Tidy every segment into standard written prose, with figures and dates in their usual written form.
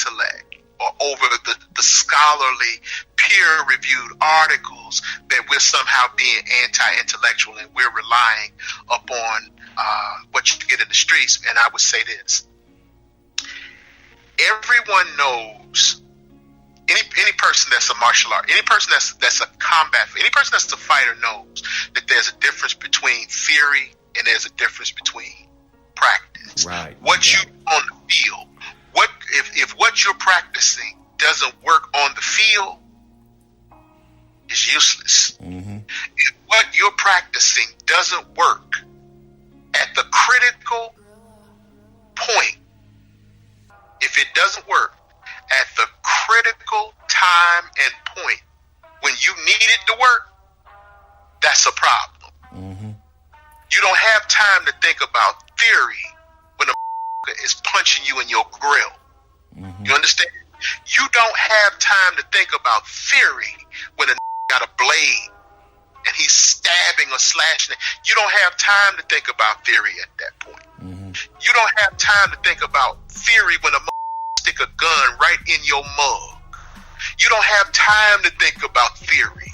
intellect or over the scholarly, peer-reviewed articles that we're somehow being anti-intellectual and we're relying upon what you get in the streets. And I would say this. Everyone knows, any person that's a martial art, any person that's a combat, any person that's a fighter knows that there's a difference between theory and there's a difference between practice. Right. What you on the field, if what you're practicing doesn't work on the field, it's useless. Mm-hmm. If what you're practicing doesn't work at the critical point, if it doesn't work at the critical time and point when you need it to work, that's a problem. Mm-hmm. You don't have time to think about theory when a is punching you in your grill. Mm-hmm. You understand? You don't have time to think about theory when a got a blade and he's stabbing or slashing it. You don't have time to think about theory at that point. Mm-hmm. You don't have time to think about theory when a stick a gun right in your mug. You don't have time to think about theory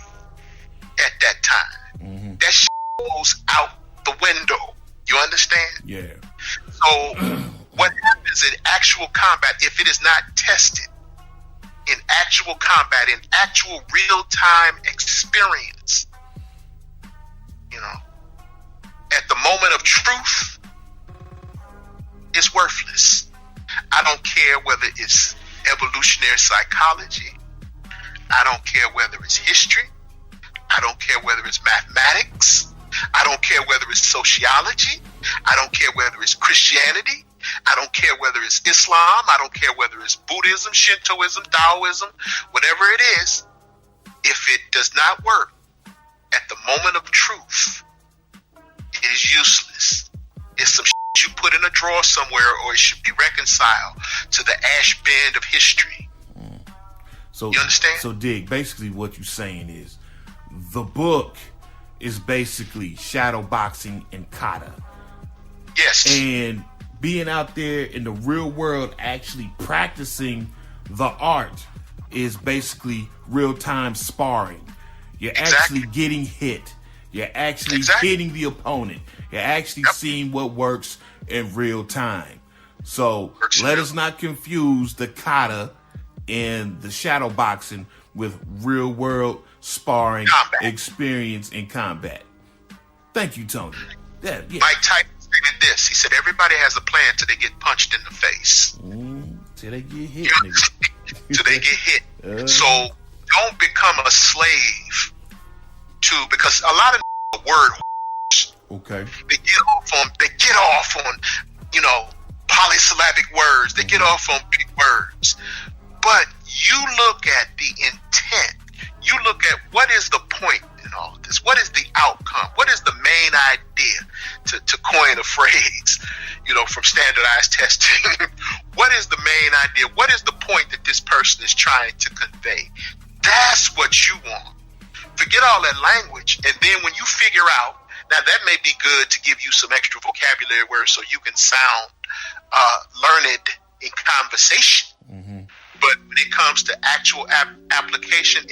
at that time. Mm-hmm. That shit goes out the window. You understand? Yeah. So what happens in actual combat, if it is not tested in actual combat, in actual real-time experience, you know, at the moment of truth, it's worthless. I don't care whether it's evolutionary psychology. I don't care whether it's history. I don't care whether it's mathematics. I don't care whether it's sociology. I don't care whether it's Christianity. I don't care whether it's Islam. I don't care whether it's Buddhism, Shintoism, Taoism, whatever it is. If it does not work at the moment of truth, it is useless. It's some shit you put in a drawer somewhere, or it should be reconciled to the ash bin of history. So, you understand? So, Dig, basically what you're saying is the book is basically shadowboxing and kata. Yes. And being out there in the real world actually practicing the art is basically real-time sparring. You're actually getting hit. You're actually hitting the opponent. You're actually seeing what works in real time. So let us not confuse the kata and the shadow boxing with real world sparring experience in combat. Thank you, Tony. Yeah. Mike Tyson said this. He said, everybody has a plan till they get punched in the face. Till they get hit. Till they get hit. So don't become a slave to, because a lot of word. Okay. They get off on, you know, polysyllabic words. They get off on big words. But you look at the intent. You look at what is the point in all of this? What is the outcome? What is the main idea? To coin a phrase, you know, from standardized testing. What is the main idea? What is the point that this person is trying to convey? That's what you want. Forget all that language. And then when you figure out, now that may be good to give you some extra vocabulary words so you can sound learned in conversation. Mm-hmm. But when it comes to actual application,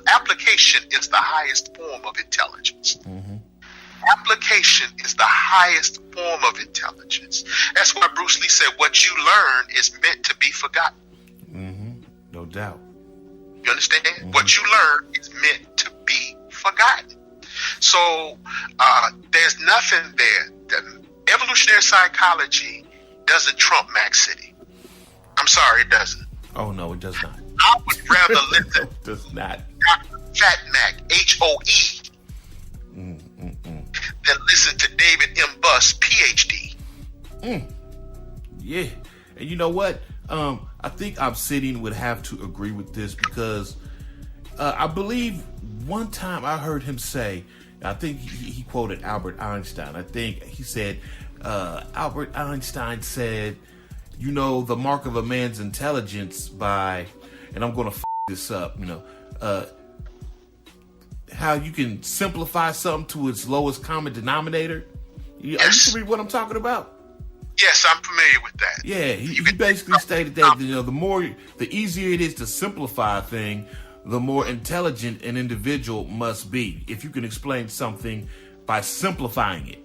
application is the highest form of intelligence. Mm-hmm. Application is the highest form of intelligence. That's why Bruce Lee said, what you learn is meant to be forgotten. Mm-hmm. No doubt. You understand? Mm-hmm. What you learn is meant to be forgotten. So there's nothing there. The evolutionary psychology doesn't trump Mack City. I'm sorry, it doesn't. Oh, no, it does not. I would rather listen It does not. to Fat Mack, Hoe, than listen to David M. Buss, PhD. Yeah. And you know what? I think Obsidian would have to agree with this because I believe one time I heard him say, I think he quoted Albert Einstein. I think he said, Albert Einstein said, you know, the mark of a man's intelligence by, and I'm going to this up, you know, how you can simplify something to its lowest common denominator. Are you familiar with what I'm talking about? Yes, I'm familiar with that. Yeah, he basically stated that the easier it is to simplify a thing, the more intelligent an individual must be. If you can explain something by simplifying it,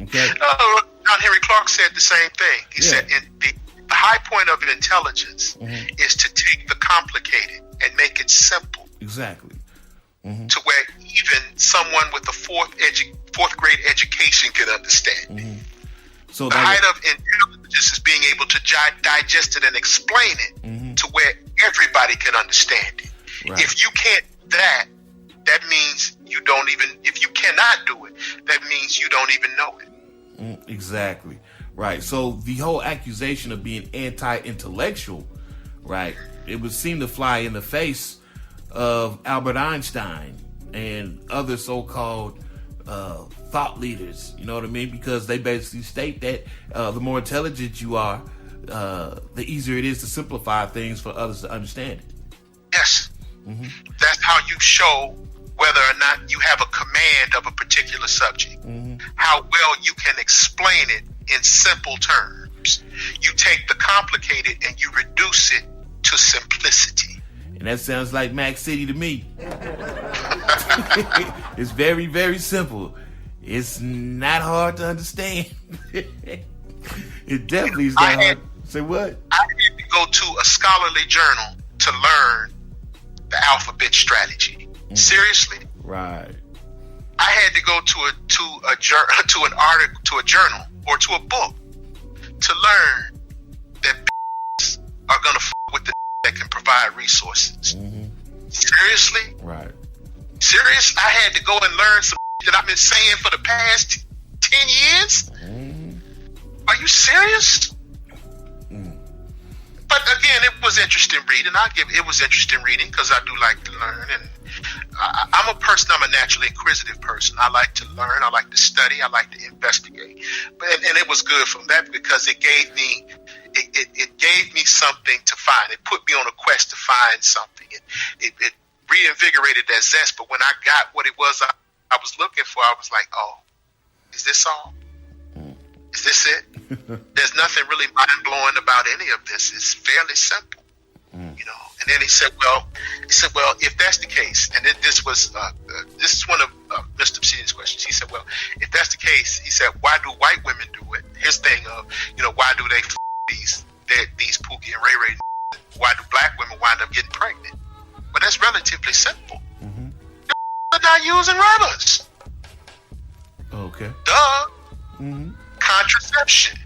okay. John Henry Clark said the same thing. He said, the high point of intelligence is to take the complicated and make it simple. Exactly. To where even someone with a fourth grade education can understand. So the height of intelligence is being able to digest it and explain it to where everybody can understand it. Right. If you can't do that, that means you don't even, if you cannot do it, that means you don't even know it. Exactly. Right. So the whole accusation of being anti-intellectual, right, it would seem to fly in the face of Albert Einstein and other so-called thought leaders, you know what I mean? Because they basically state that the more intelligent you are, the easier it is to simplify things for others to understand it. Yes. That's how you show whether or not you have a command of a particular subject. How well you can explain it in simple terms. You take the complicated and you reduce it to simplicity. And that sounds like Mack City to me. It's very, very simple. It's not hard to understand. It definitely is not hard. Say what? I had to go to a scholarly journal to learn the alphabet strategy. Seriously? Right. I had to go to a journal or to a book to learn that are gonna with the that can provide resources. Seriously? Right. Serious? I had to go and learn some that I've been saying for the past 10 years? Are you serious? But again, it was interesting reading. It was interesting reading because I do like to learn, and I'm a naturally inquisitive person. I like to learn, I like to study, I like to investigate. And it was good from that because it gave me something to find. It put me on a quest to find something. It reinvigorated that zest. But when I got what it was I was looking for, I was like, oh, is this all? Is this it? There's nothing really mind-blowing about any of this. It's fairly simple, you know. And then he said, well, if that's the case, and this is one of Mr. Obsidian's questions. He said, well, if that's the case, he said, why do white women do it? His thing of, why do they these Pookie and Ray Ray? Why do black women wind up getting pregnant? Well, that's relatively simple. They're not using rubbers. Okay. Duh. Contraception.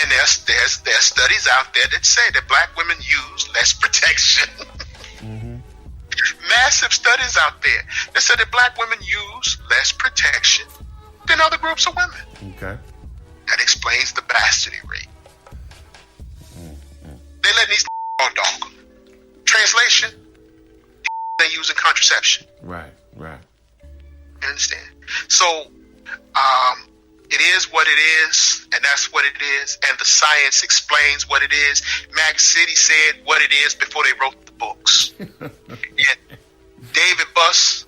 And there's studies out there that say that black women use less protection. Massive studies out there that say that black women use less protection than other groups of women. Okay. That explains the bastardy rate. They let these on dog. Translation, they using contraception. Right. You understand? So, it is what it is, and that's what it is, and the science explains what it is. Mack City said what it is before they wrote the books. And David Buss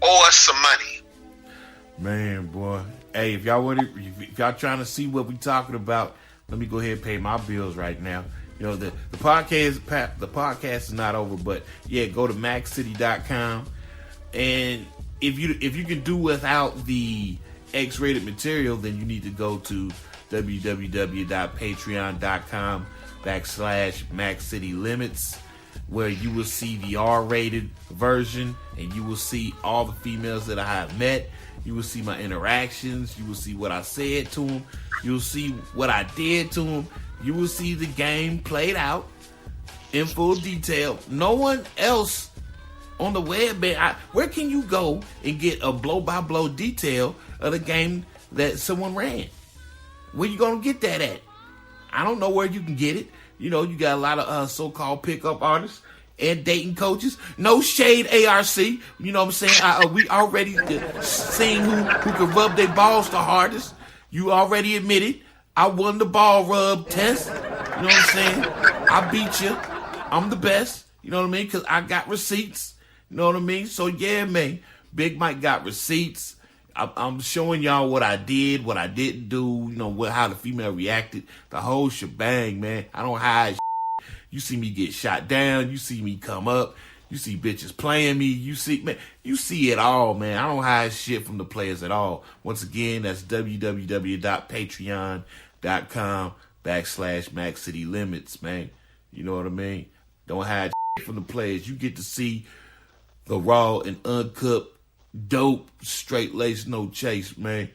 owe us some money. Man, boy. Hey, if y'all trying to see what we talking about, let me go ahead and pay my bills right now. The podcast is not over, but yeah, go to mackcity.com, and if you can do without the X-rated material, then you need to go to www.patreon.com/MackCityLimits, where you will see the R-rated version, and you will see all the females that I have met. You will see my interactions. You will see what I said to them. You will see what I did to them. You will see the game played out in full detail. No one else on the web, where can you go and get a blow-by-blow detail of the game that someone ran? Where you gonna get that at? I don't know where you can get it. You got a lot of so-called pickup artists and dating coaches. No shade, ARC. You know what I'm saying? We already seen who can rub their balls the hardest. You already admitted I won the ball rub test. You know what I'm saying? I beat you. I'm the best. You know what I mean? Because I got receipts. You know what I mean? So, yeah, man. Big Mike got receipts. I'm showing y'all what I did, what I didn't do, you know, how the female reacted, the whole shebang, man. I don't hide. You see me get shot down. You see me come up. You see bitches playing me. You see, man, you see it all, man. I don't hide shit from the players at all. Once again, that's www.patreon.com/Mack City Limits, man. You know what I mean? Don't hide shit from the players. You get to see the raw and uncut, dope, straight lace, no chase, man.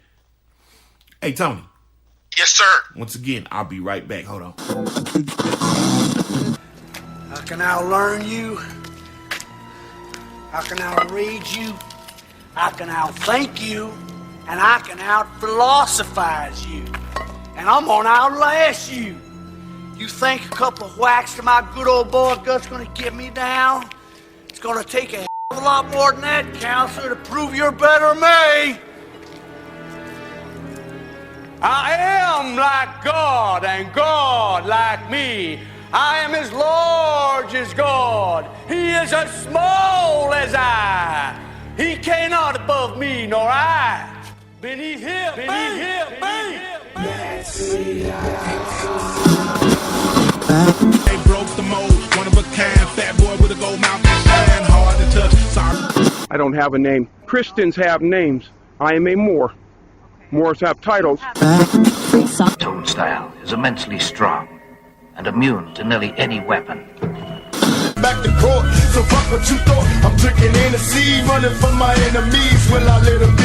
Hey, Tony. Yes, sir. Once again, I'll be right back. Hold on. I can outlearn you. I can outread you. I can outthink you. And I can out-philosophize you. And I'm gonna outlast you. You think a couple of whacks to my good old boy gut's gonna get me down? It's gonna take a hell of a lot more than that, counselor, to prove you're better than me. I am like God, and God like me. I am as large as God. He is as small as I. He cannot above me, nor I beneath him. Beneath him. They broke the mold, one of a kind, fat boy with a gold mouth, and hard to touch. Sorry. I don't have a name. Christians have names. I am a Moor. Moors have titles. Toadstyle is immensely strong and immune to nearly any weapon. Back to court, so fuck what you thought. I'm drinking in the sea, running from my enemies. Will I let them be?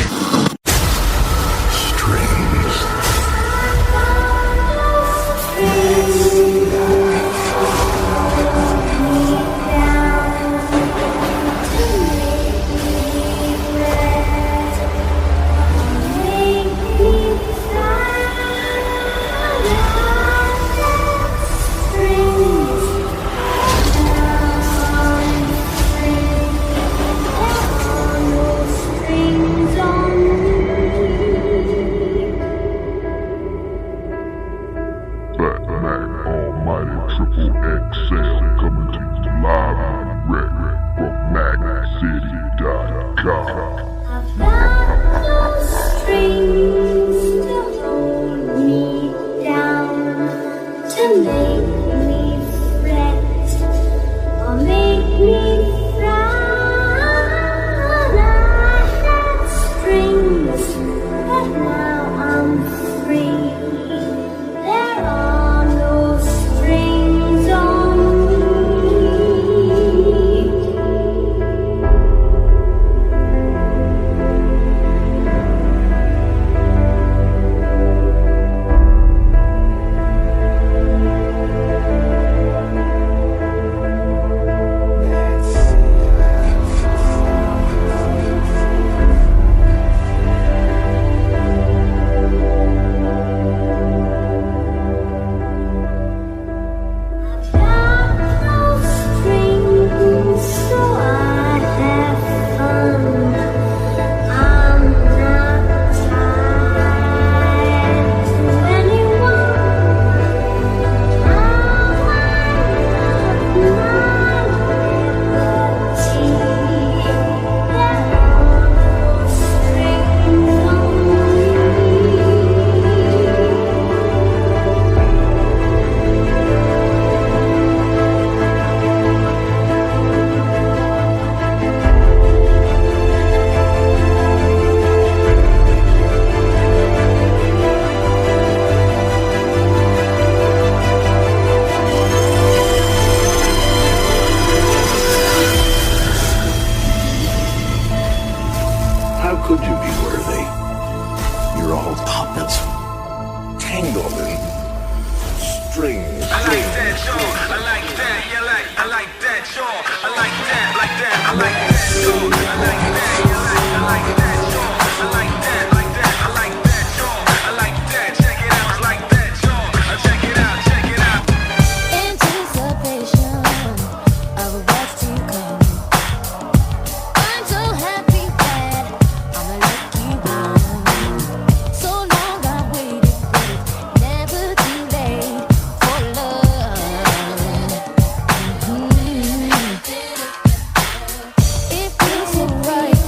Right.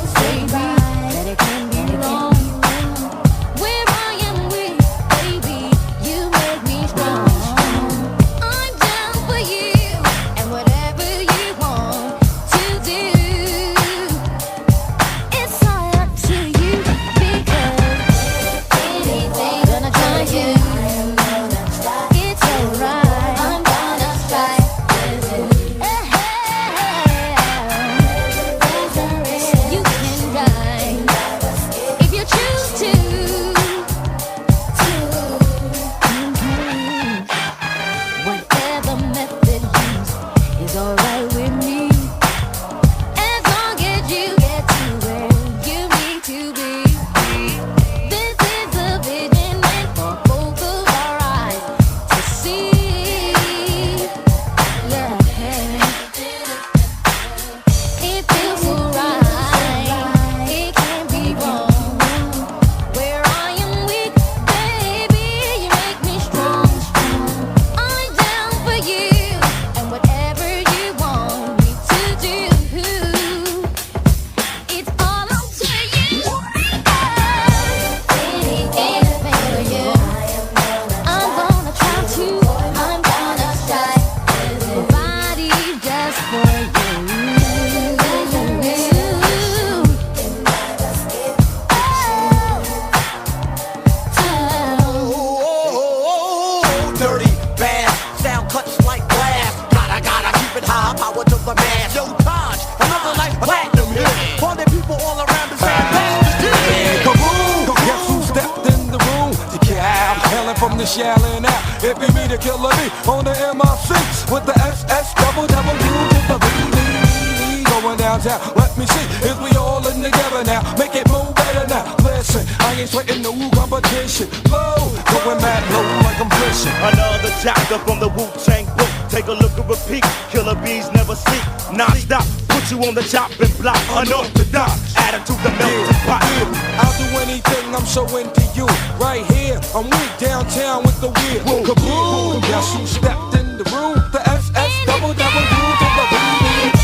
another man. Yo, Taj, another life platinum hit. All the people all around the same place. Kaboom! Guess who stepped in the room? The cab, hailing from the Shaolin out. It be me, the killer me, on the MIC with the SS double to the BB. Going downtown, let me see if we all in together now. Make it move better now. Listen, I ain't sweating no competition. Low, going mad low like I'm fishing. Another chapter from the Wu-Tang book. Take a look at repeat. Killer bees never sleep. Non-stop, put you on the chopping block. Unorthodox, attitude the melting pot. I'll do anything, I'm so into you. Right here, I'm weak downtown with the weird. Kaboom! Guess who stepped in the room? The SS double to the BB.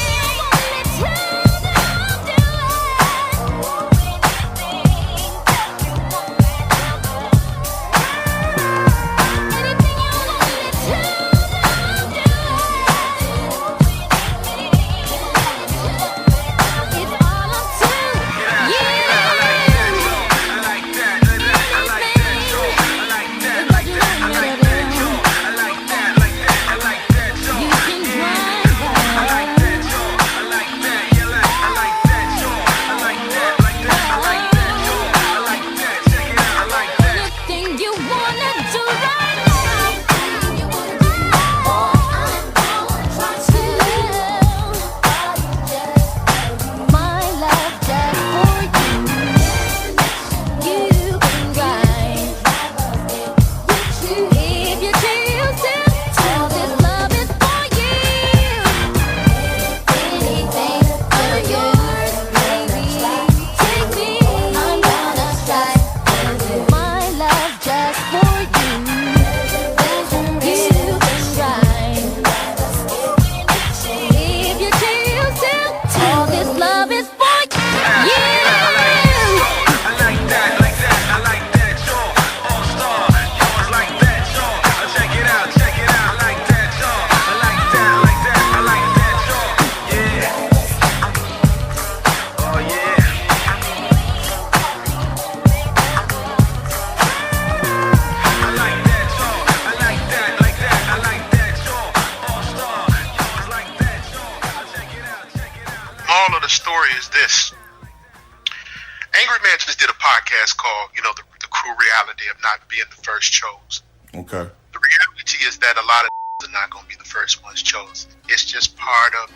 Chose. Okay. The reality is that a lot of are not going to be the first ones chosen. It's just part of,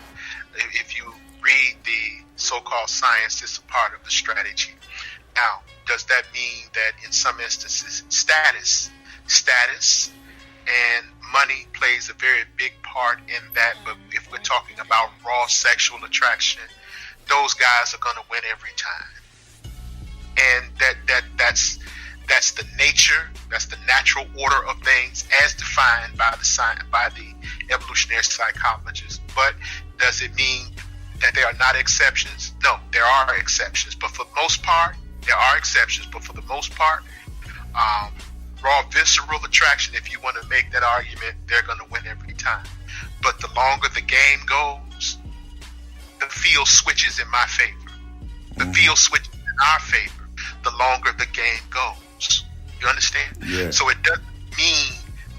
if you read the so-called science, it's a part of the strategy. Now, does that mean that in some instances status and money plays a very big part in that? But if we're talking about raw sexual attraction, those guys are going to win every time. And that's the nature, that's the natural order of things as defined by the evolutionary psychologists. But does it mean that there are not exceptions? No, there are exceptions. But for the most part, there are exceptions. But for the most part, raw visceral attraction, if you want to make that argument, they're going to win every time. But the longer the game goes, the field switches in my favor. The field switches in our favor the longer the game goes. You understand? Yeah. So it doesn't mean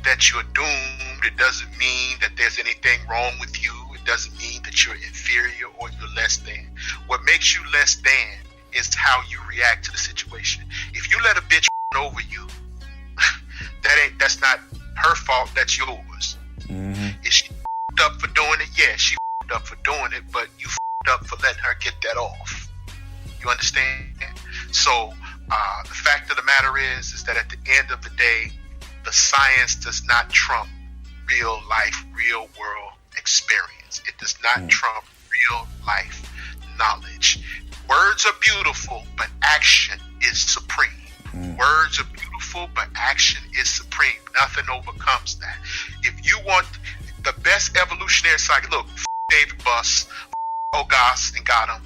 that you're doomed. It doesn't mean that there's anything wrong with you. It doesn't mean that you're inferior or you're less than. What makes you less than is how you react to the situation. If you let a bitch run over you, that's not her fault, that's yours. Is she f***ed up for doing it? Yeah, she f***ed up for doing it, but you f***ed up for letting her get that off. You understand? So the fact of the matter is that at the end of the day, the science does not trump real life, real world experience. It does not trump real life knowledge. Words are beautiful, but action is supreme. Words are beautiful, but action is supreme. Nothing overcomes that. If you want the best evolutionary psych, look, David Buss, Ogas and got him,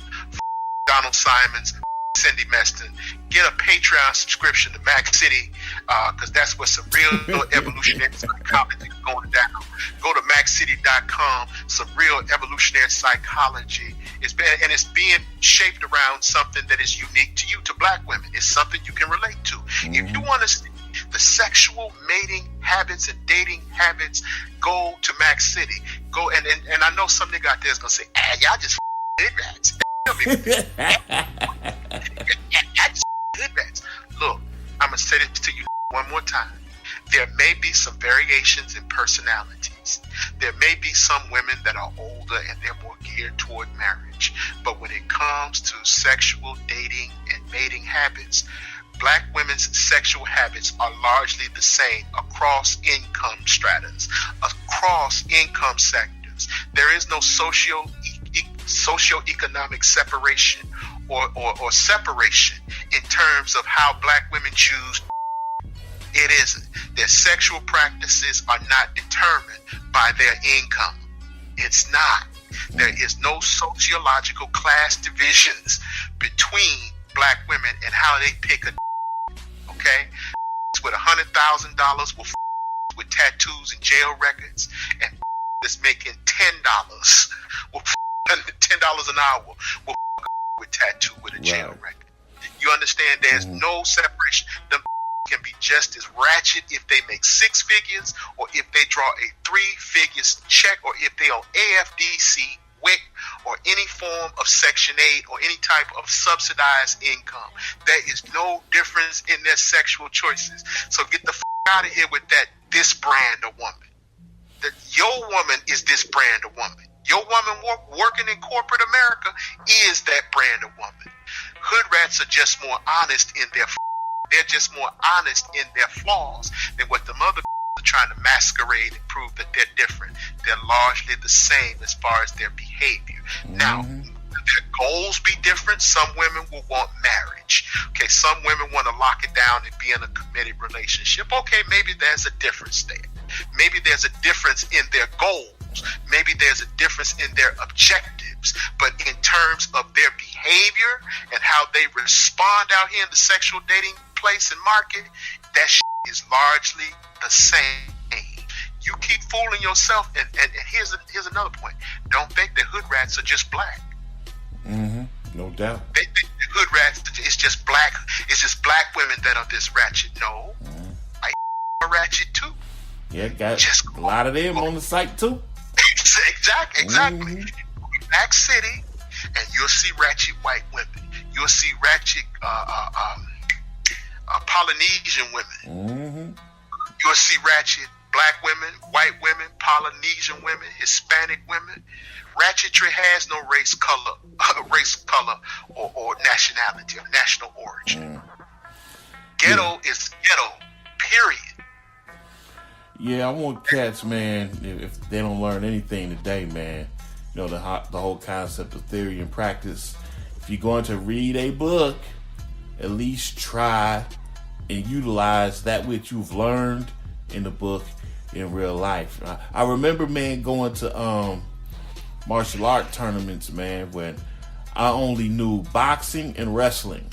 Donald Simons, Cindy Meston. Get a Patreon subscription to Mack City, because that's where some real evolutionary psychology is going down. Go to mackcity.com. Some real evolutionary psychology is it's being shaped around something that is unique to you, to black women. It's something you can relate to. If you want to see the sexual mating habits and dating habits, go to Mack City. Go and I know some nigga out there is gonna say, y'all just hood rats. Y'all just hood rats. Look, I'm gonna say this to you one more time. There may be some variations in personalities. There may be some women that are older and they're more geared toward marriage. But when it comes to sexual dating and mating habits, black women's sexual habits are largely the same across income stratas, across income sectors. There is no socioeconomic separation or separation in terms of how black women choose. It isn't. Their sexual practices are not determined by their income. It's not. There is no sociological class divisions between black women and how they pick a okay? With $100,000 with tattoos and jail records, and that's making $10 will $10 an hour will with tattoo with a jail record. You understand? There's no separation. Them can be just as ratchet if they make 6 figures, or if they draw a 3 figures check, or if they on AFDC, WIC, or any form of Section 8 or any type of subsidized income. There is no difference in their sexual choices. So get the out of here with that, this brand of woman. That your woman is this brand of woman. Your woman working in corporate America is that brand of woman. Hood rats are just more honest in their they're just more honest in their flaws than what the mother are trying to masquerade and prove that they're different. They're largely the same as far as their behavior. Now, their goals be different. Some women will want marriage. Okay, some women want to lock it down and be in a committed relationship. Okay, maybe there's a difference there. Maybe there's a difference in their goals. Maybe there's a difference in their objectives. But in terms of their behavior and how they respond out here in the sexual dating place and market, that is largely the same. You keep fooling yourself, and here's another point. Don't think that hood rats are just black. No doubt. They think the hood rats it's just black. It's just black women that are this ratchet. No, I are ratchet too. Yeah, got just a lot of them on the site too. Exactly. Mack City, and you'll see ratchet white women. You'll see ratchet Polynesian women. You'll see ratchet black women, white women, Polynesian women, Hispanic women. Ratchetry has no race, color, or nationality, or national origin. Ghetto is ghetto, period. Yeah, I want cats, man, if they don't learn anything today, man, you know, the whole concept of theory and practice. If you're going to read a book, at least try and utilize that which you've learned in the book in real life. I remember, man, going to martial art tournaments, man, when I only knew boxing and wrestling.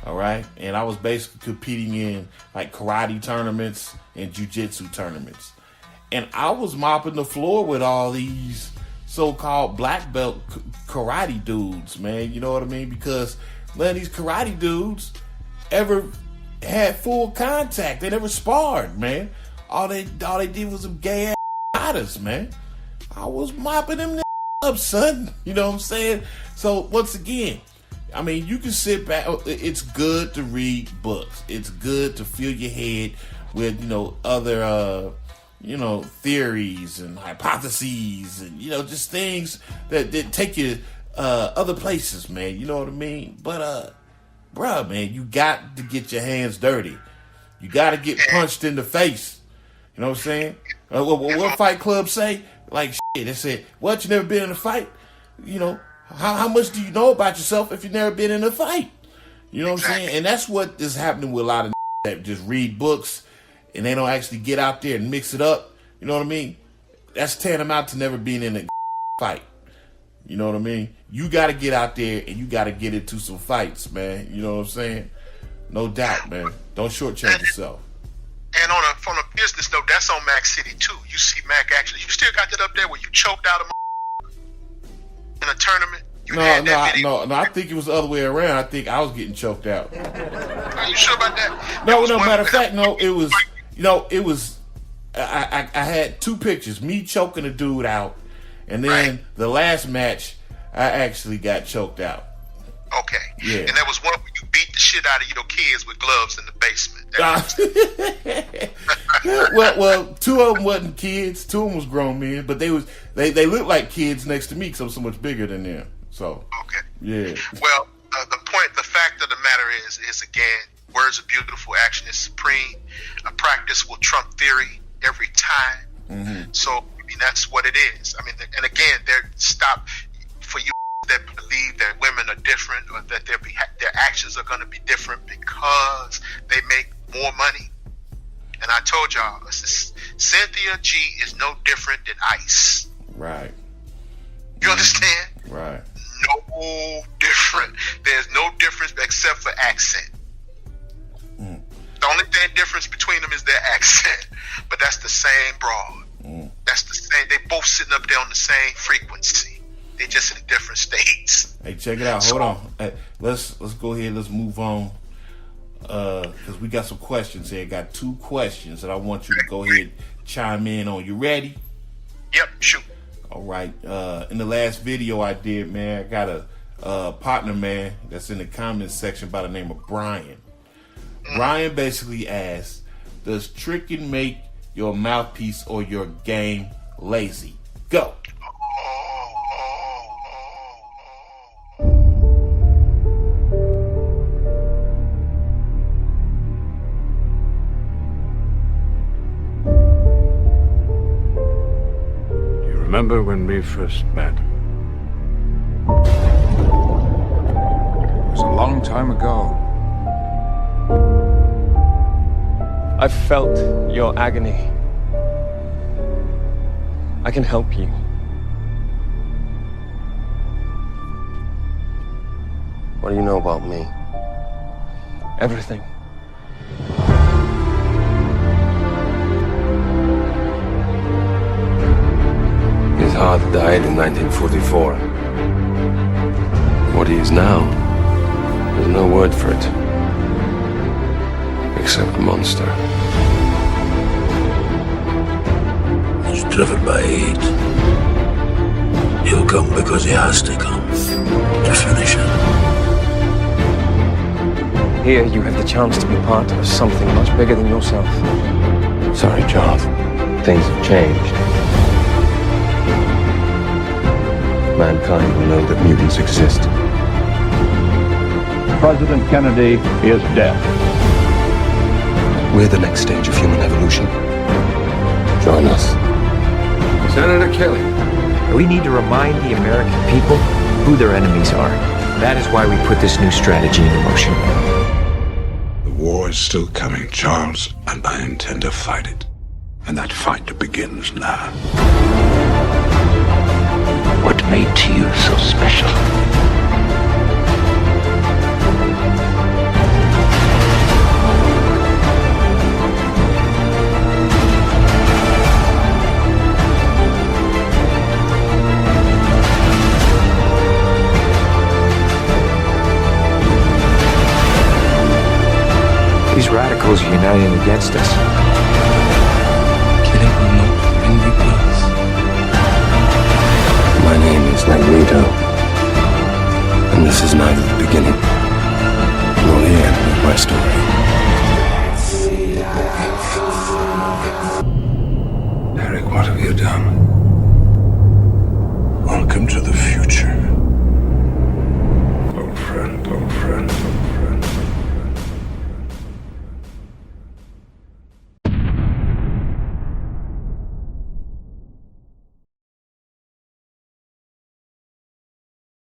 All right, and I was basically competing in like karate tournaments and jiu-jitsu tournaments, and I was mopping the floor with all these so-called black belt karate dudes, man. You know what I mean? Because none of these karate dudes ever had full contact. They never sparred, man. All they did was some gay ass katas, man. I was mopping them up, son. You know what I'm saying? So once again, I mean, you can sit back. It's good to read books. It's good to fill your head with, you know, other, you know, theories and hypotheses and, you know, just things that take you other places, man. You know what I mean? But, bruh, man, you got to get your hands dirty. You got to get punched in the face. You know what I'm saying? What Fight Club say? Like, shit, they said, what, you never been in a fight? You know, how much do you know about yourself if you've never been in a fight? You know what I'm saying? And that's what is happening with a lot of that just read books and they don't actually get out there and mix it up. You know what I mean? That's tantamount to never being in a fight. You know what I mean? You got to get out there and you got to get into some fights, man. You know what I'm saying? No doubt, man. Don't shortchange yourself. And from a business note, that's on Mack City too. You see Mack actually. You still got that up there where you choked out in a tournament? No, I think it was the other way around. I think I was getting choked out. Are you sure about that? No, matter of fact, no, it was, I had 2 pictures, me choking a dude out, And then the last match, I actually got choked out. Okay. Yeah. And that was one where you beat the shit out of your kids with gloves in the basement. Well, two of them wasn't kids. Two of them was grown men, but they looked like kids next to me because I'm so much bigger than them. So okay. Yeah. Well, the fact of the matter is again, words are beautiful, action is supreme. A practice will trump theory every time. Mm-hmm. So I mean, that's what it is. I mean, and again, for you that believe that women are different or that their actions are going to be different because they make more money. And I told y'all, Cynthia G is no different than Ice. Right. You understand? Right. No different. There's no difference except for accent. Mm. The only difference between them is their accent. But that's the same broad. Mm. That's the same. They both sitting up there on the same frequency. They just in different states. Hey, check it out. Hold on. Hey, let's go ahead. Let's move on. Because we got some questions here. Got 2 questions that I want you to go ahead and chime in on. You ready? Yep, shoot. All right. In the last video I did, man, I got a partner, man, that's in the comments section by the name of Brian. Brian basically asked, does tricking make your mouthpiece or your game lazy? Go. Remember when we first met? It was a long time ago. I've felt your agony. I can help you. What do you know about me? Everything. His heart died in 1944. What he is now, there's no word for it. Except monster. He's driven by hate. He'll come because he has to come. To finish it. Here you have the chance to be part of something much bigger than yourself. Sorry, John. Things have changed. Mankind will know that mutants exist. President Kennedy is dead. We're the next stage of human evolution. Join us. Senator Kelly. We need to remind the American people who their enemies are. That is why we put this new strategy into motion. The war is still coming, Charles, and I intend to fight it. And that fight begins now. What made you so special? These radicals are uniting against us. Killing will not bring me peace. My name is Magneto, and this is neither the beginning nor the end of my story.